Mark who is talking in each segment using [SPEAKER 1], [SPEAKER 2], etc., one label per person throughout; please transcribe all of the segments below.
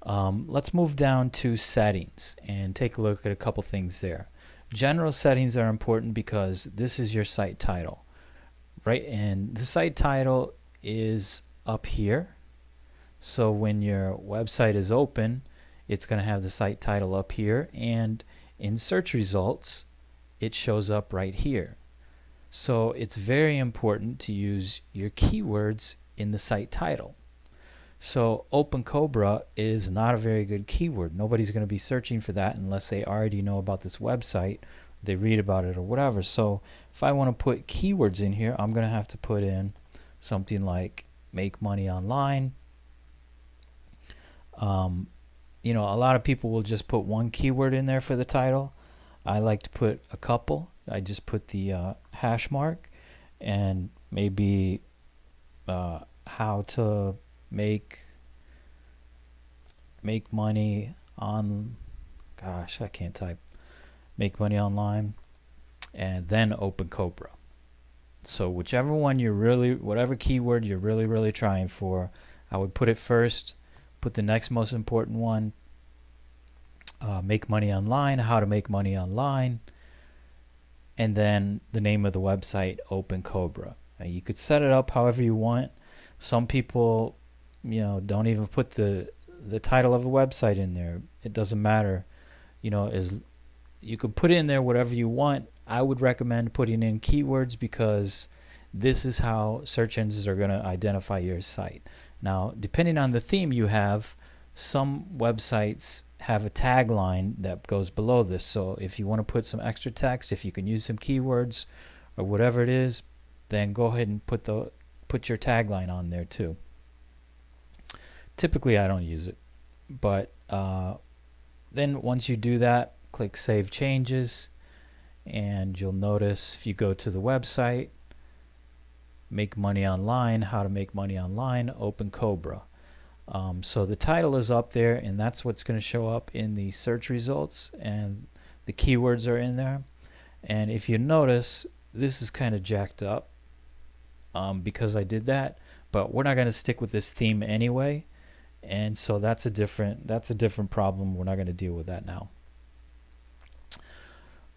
[SPEAKER 1] Let's move down to settings and take a look at a couple things there. General settings are important because this is your site title, right? And the site title is up here. So when your website is open, it's going to have the site title up here, and in search results, it shows up right here. So it's very important to use your keywords in the site title. So Open Cobra is not a very good keyword. Nobody's going to be searching for that unless they already know about this website, they read about it or whatever. So if I want to put keywords in here, I'm going to have to put in something like make money online. You know, a lot of people will just put one keyword in there for the title. I like to put a couple. I just put the hash mark and maybe how to make money on, gosh, I can't type, make money online, and then Open Cobra. So whichever one you're really, whatever keyword you're really trying for, I would put it first, put the next most important one, make money online, how to make money online, and then the name of the website, Open Cobra. Now you could set it up however you want. Some people, you know, don't even put the title of the website in there. It doesn't matter. You know, is you could put in there whatever you want. I would recommend putting in keywords because this is how search engines are going to identify your site. Now, depending on the theme you have, some websites have a tagline that goes below this. So if you want to put some extra text, if you can use some keywords or whatever it is, then go ahead and put your tagline on there too. Typically I don't use it, but then once you do that, click Save Changes, and you'll notice if you go to the website, make money online, how to make money online, Open Cobra. So the title is up there, and that's what's going to show up in the search results, and the keywords are in there. And if you notice, this is kind of jacked up because I did that, but we're not going to stick with this theme anyway, and so that's a different problem. We're not going to deal with that now.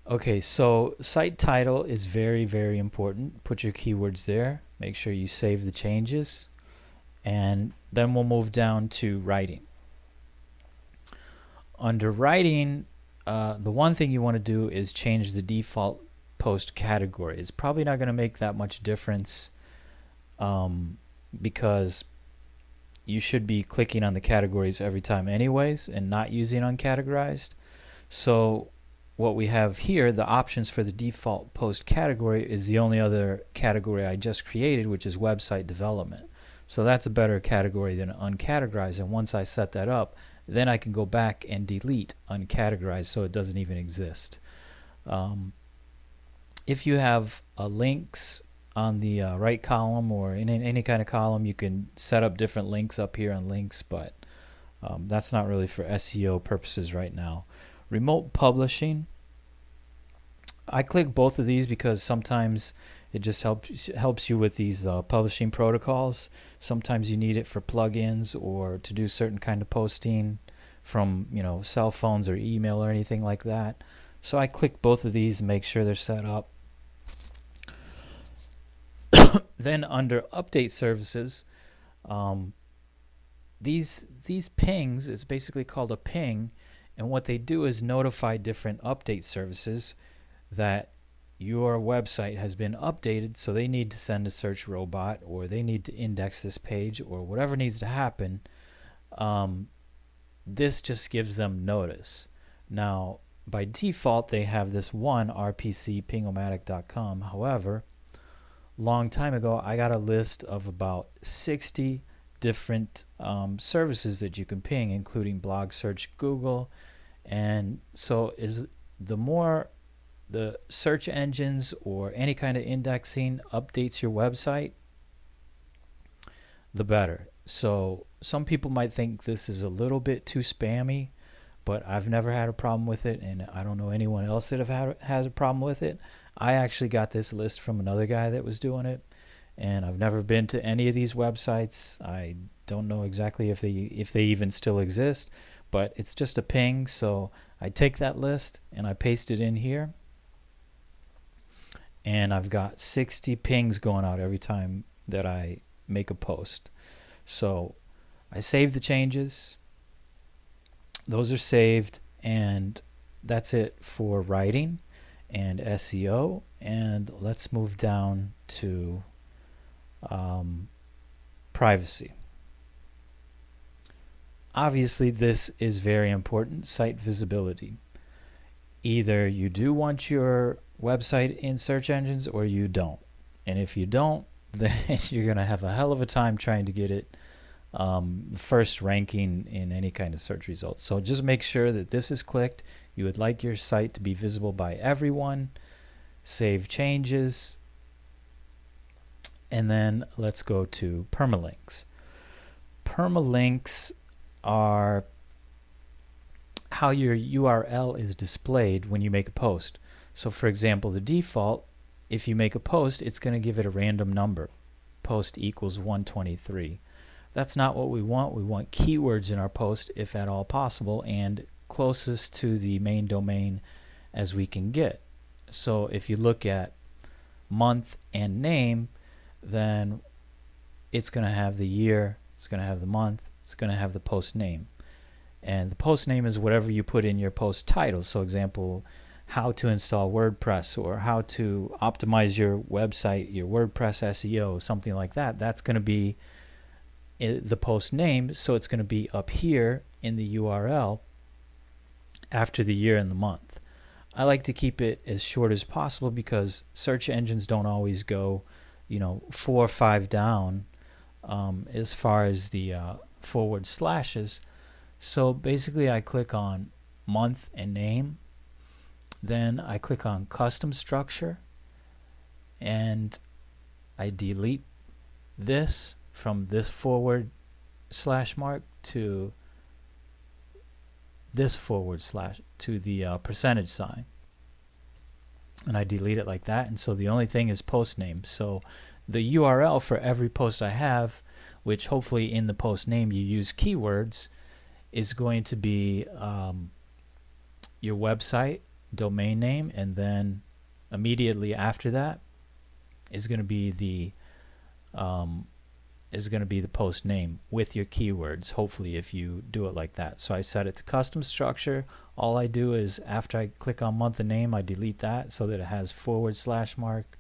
[SPEAKER 1] Okay, so site title is very important. Put your keywords there. Make sure you save the changes, and then we'll move down to writing. Under writing, the one thing you want to do is change the default post category. It's probably not going to make that much difference because you should be clicking on the categories every time anyways and not using uncategorized. So what we have here, the options for the default post category, is the only other category I just created, which is website development. So that's a better category than uncategorized, and once I set that up, then I can go back and delete uncategorized so it doesn't even exist. If you have links on the right column or in any kind of column, you can set up different links up here on links, but that's not really for SEO purposes right now. Remote publishing, I click both of these because sometimes it just helps you with these publishing protocols. Sometimes you need it for plugins or to do certain kind of posting from, you know, cell phones or email or anything like that. So I click both of these and make sure they're set up. Then under update services, these pings, it's basically called a ping, and what they do is notify different update services that your website has been updated, so they need to send a search robot, or they need to index this page, or whatever needs to happen. This just gives them notice. Now, by default, they have this one RPC pingomatic.com. However, long time ago, I got a list of about 60 different services that you can ping, including blog search, Google, and so the more the search engines or any kind of indexing updates your website, the better. So some people might think this is a little bit too spammy, but I've never had a problem with it, and I don't know anyone else that has a problem with it. I actually got this list from another guy that was doing it, and I've never been to any of these websites. I don't know exactly if they even still exist, but it's just a ping. So I take that list and I paste it in here, and I've got 60 pings going out every time that I make a post. So I save the changes. Those are saved, and that's it for writing and SEO. And let's move down to privacy. Obviously, this is very important, site visibility. Either you do want your website in search engines or you don't. And if you don't, then you're going to have a hell of a time trying to get it first ranking in any kind of search results. So just make sure that this is clicked. You would like your site to be visible by everyone. Save changes. And then let's go to permalinks. Permalinks are how your URL is displayed when you make a post. So for example, the default, if you make a post, it's going to give it a random number. Post equals 123. That's not what we want. We want keywords in our post, if at all possible, and closest to the main domain as we can get. So if you look at month and name, then it's going to have the year, it's going to have the month, it's going to have the post name. And the post name is whatever you put in your post title. So example, how to install WordPress, or how to optimize your website, your WordPress SEO, something like that. That's going to be the post name, so it's going to be up here in the URL after the year and the month. I like to keep it as short as possible because search engines don't always go 4 or 5 down as far as the forward slashes. So basically I click on month and name, then I click on custom structure, and I delete this from this forward slash mark to this forward slash to the percentage sign, and I delete it like that. And so the only thing is post name. So the URL for every post I have, which hopefully in the post name you use keywords, is going to be your website domain name, and then immediately after that is going to be the post name with your keywords, hopefully, if you do it like that. So I set it to custom structure. All I do is after I click on month and name, I delete that so that it has forward slash mark,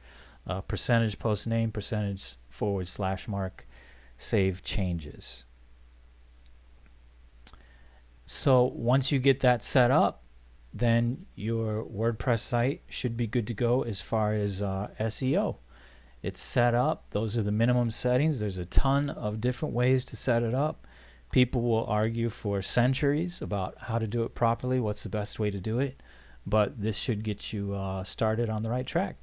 [SPEAKER 1] percentage post name, percentage forward slash mark, save changes. So once you get that set up, then your WordPress site should be good to go as far as SEO. It's set up. Those are the minimum settings. There's a ton of different ways to set it up. People will argue for centuries about how to do it properly, what's the best way to do it, but this should get you started on the right track.